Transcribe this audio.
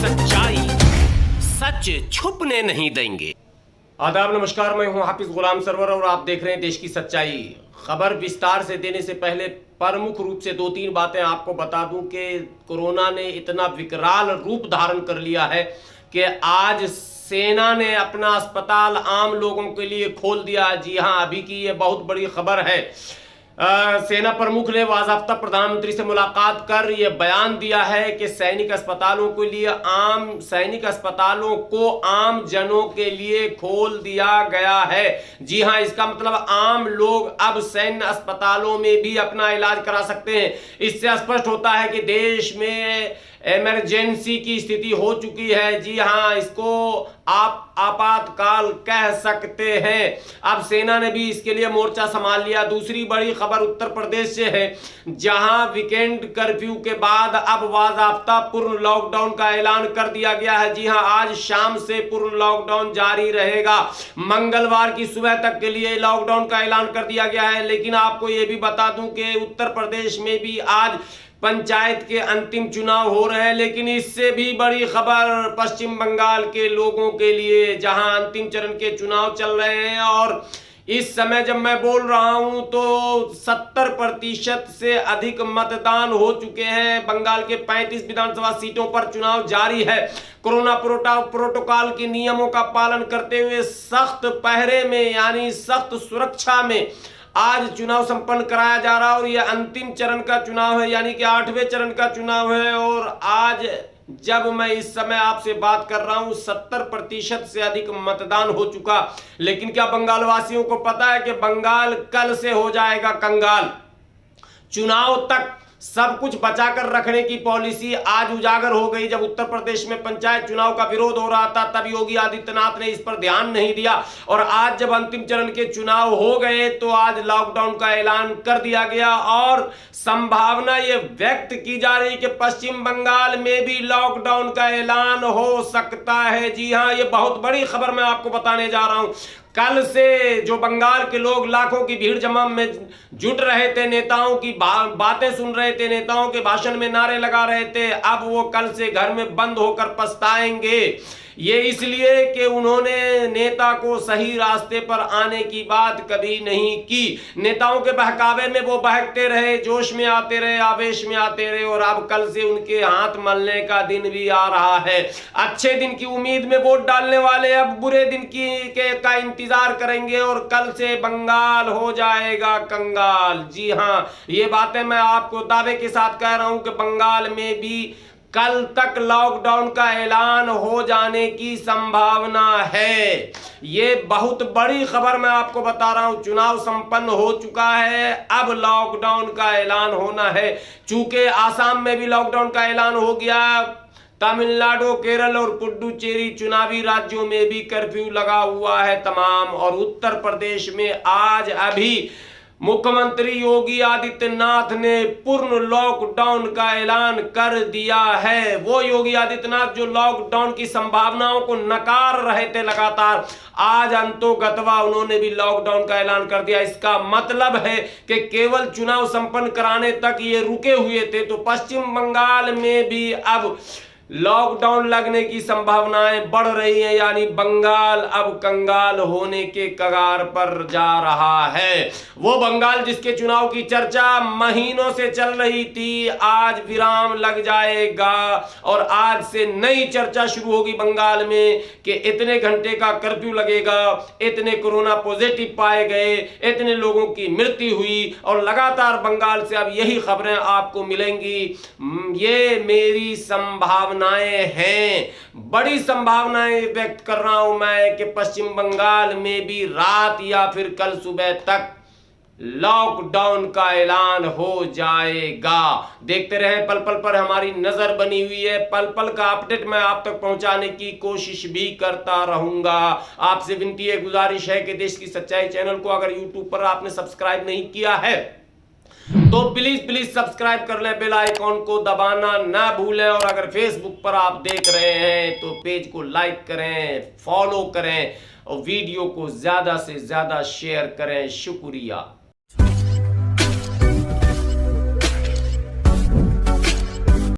सच्चाई सच छुपने नहीं देंगे। आदाब, नमस्कार। मैं हूं हाफिज गुलाम सरवर और आप देख रहे हैं देश की सच्चाई। खबर विस्तार से देने से पहले प्रमुख रूप से 2-3 बातें आपको बता दूं कि कोरोना ने इतना विकराल रूप धारण कर लिया है कि आज सेना ने अपना अस्पताल आम लोगों के लिए खोल दिया। जी हां, अभी की ये बहुत बड़ी खबर है। सेना प्रमुख ने बाज़ाब्ता प्रधानमंत्री से मुलाकात कर यह बयान दिया है कि सैनिक अस्पतालों को आम जनों के लिए खोल दिया गया है। जी हां, इसका मतलब आम लोग अब सैन्य अस्पतालों में भी अपना इलाज करा सकते हैं। इससे स्पष्ट होता है कि देश में इमरजेंसी की स्थिति हो चुकी है। जी हां, इसको आप आपातकाल कह सकते हैं। अब सेना ने भी इसके लिए मोर्चा संभाल लिया। दूसरी बड़ी खबर उत्तर प्रदेश से है, जहां वीकेंड कर्फ्यू के बाद अब बाज़ाब्ता पूर्ण लॉकडाउन का ऐलान कर दिया गया है। जी हां, आज शाम से पूर्ण लॉकडाउन जारी रहेगा। मंगलवार की सुबह तक के लिए लॉकडाउन का ऐलान कर दिया गया है। लेकिन आपको यह भी बता दूं कि उत्तर प्रदेश में भी आज पंचायत के अंतिम चुनाव हो रहे हैं। लेकिन इससे भी बड़ी खबर पश्चिम बंगाल के लोगों के लिए, जहां अंतिम चरण के चुनाव चल रहे हैं और इस समय जब मैं बोल रहा हूं तो 70% से अधिक मतदान हो चुके हैं। बंगाल के 35 विधानसभा सीटों पर चुनाव जारी है। कोरोना प्रोटोकॉल के नियमों का पालन करते हुए सख्त पहरे में यानी सख्त सुरक्षा में आज चुनाव संपन्न कराया जा रहा है और यह अंतिम चरण का चुनाव है, यानी कि 8वें चरण का चुनाव है। और आज जब मैं इस समय आपसे बात कर रहा हूं 70% से अधिक मतदान हो चुका। लेकिन क्या बंगाल वासियों को पता है कि बंगाल कल से हो जाएगा कंगाल। चुनाव तक सब कुछ बचाकर रखने की पॉलिसी आज उजागर हो गई। जब उत्तर प्रदेश में पंचायत चुनाव का विरोध हो रहा था तब योगी आदित्यनाथ ने इस पर ध्यान नहीं दिया और आज जब अंतिम चरण के चुनाव हो गए तो आज लॉकडाउन का ऐलान कर दिया गया और संभावना ये व्यक्त की जा रही कि पश्चिम बंगाल में भी लॉकडाउन का ऐलान हो सकता है। जी हां, ये बहुत बड़ी खबर मैं आपको बताने जा रहा हूं। कल से जो बंगाल के लोग लाखों की भीड़ जमा में जुट रहे थे, नेताओं की बातें सुन रहे थे, नेताओं के भाषण में नारे लगा रहे थे, अब वो कल से घर में बंद होकर पछताएंगे। ये इसलिए कि उन्होंने नेता को सही रास्ते पर आने की बात कभी नहीं की। नेताओं के बहकावे में वो बहकते रहे, जोश में आते रहे, आवेश में आते रहे और अब कल से उनके हाथ मलने का दिन भी आ रहा है। अच्छे दिन की उम्मीद में वोट डालने वाले अब बुरे दिन का इंतजार करेंगे और कल से बंगाल हो जाएगा कंगाल। जी हां, ये बातें मैं आपको दावे के साथ कह रहा हूं कि बंगाल में भी कल तक लॉकडाउन का ऐलान हो जाने की संभावना है। ये बहुत बड़ी खबर मैं आपको बता रहा हूं। चुनाव संपन्न हो चुका है, अब लॉकडाउन का ऐलान होना है। चूंकि आसाम में भी लॉकडाउन का ऐलान हो गया, तमिलनाडु, केरल और पुडुचेरी चुनावी राज्यों में भी कर्फ्यू लगा हुआ है तमाम। और उत्तर प्रदेश में आज अभी मुख्यमंत्री योगी आदित्यनाथ ने पूर्ण लॉकडाउन का ऐलान कर दिया है। वो योगी आदित्यनाथ जो लॉकडाउन की संभावनाओं को नकार रहे थे लगातार, आज अंतोगत्वा उन्होंने भी लॉकडाउन का ऐलान कर दिया। इसका मतलब है कि केवल चुनाव संपन्न कराने तक ये रुके हुए थे। तो पश्चिम बंगाल में भी अब लॉकडाउन लगने की संभावनाएं बढ़ रही हैं, यानी बंगाल अब कंगाल होने के कगार पर जा रहा है। वो बंगाल जिसके चुनाव की चर्चा महीनों से चल रही थी, आज विराम लग जाएगा और आज से नई चर्चा शुरू होगी बंगाल में कि इतने घंटे का कर्फ्यू लगेगा, इतने कोरोना पॉजिटिव पाए गए, इतने लोगों की मृत्यु हुई और लगातार बंगाल से अब यही खबरें आपको मिलेंगी। ये मेरी संभावना हैं, बड़ी संभावनाएं व्यक्त कर रहा हूं मैं कि पश्चिम बंगाल में भी रात या फिर कल सुबह तक लॉकडाउन का ऐलान हो जाएगा। देखते रहें, पल पल पर हमारी नजर बनी हुई है। पल पल का अपडेट मैं आप तक पहुंचाने की कोशिश भी करता रहूंगा। आपसे विनती है, गुजारिश है कि देश की सच्चाई चैनल को अगर यूट्यूब पर आपने सब्सक्राइब नहीं किया है तो प्लीज सब्सक्राइब कर लें, बेल आइकॉन को दबाना ना भूलें। और अगर फेसबुक पर आप देख रहे हैं तो पेज को लाइक करें, फॉलो करें और वीडियो को ज्यादा से ज्यादा शेयर करें। शुक्रिया।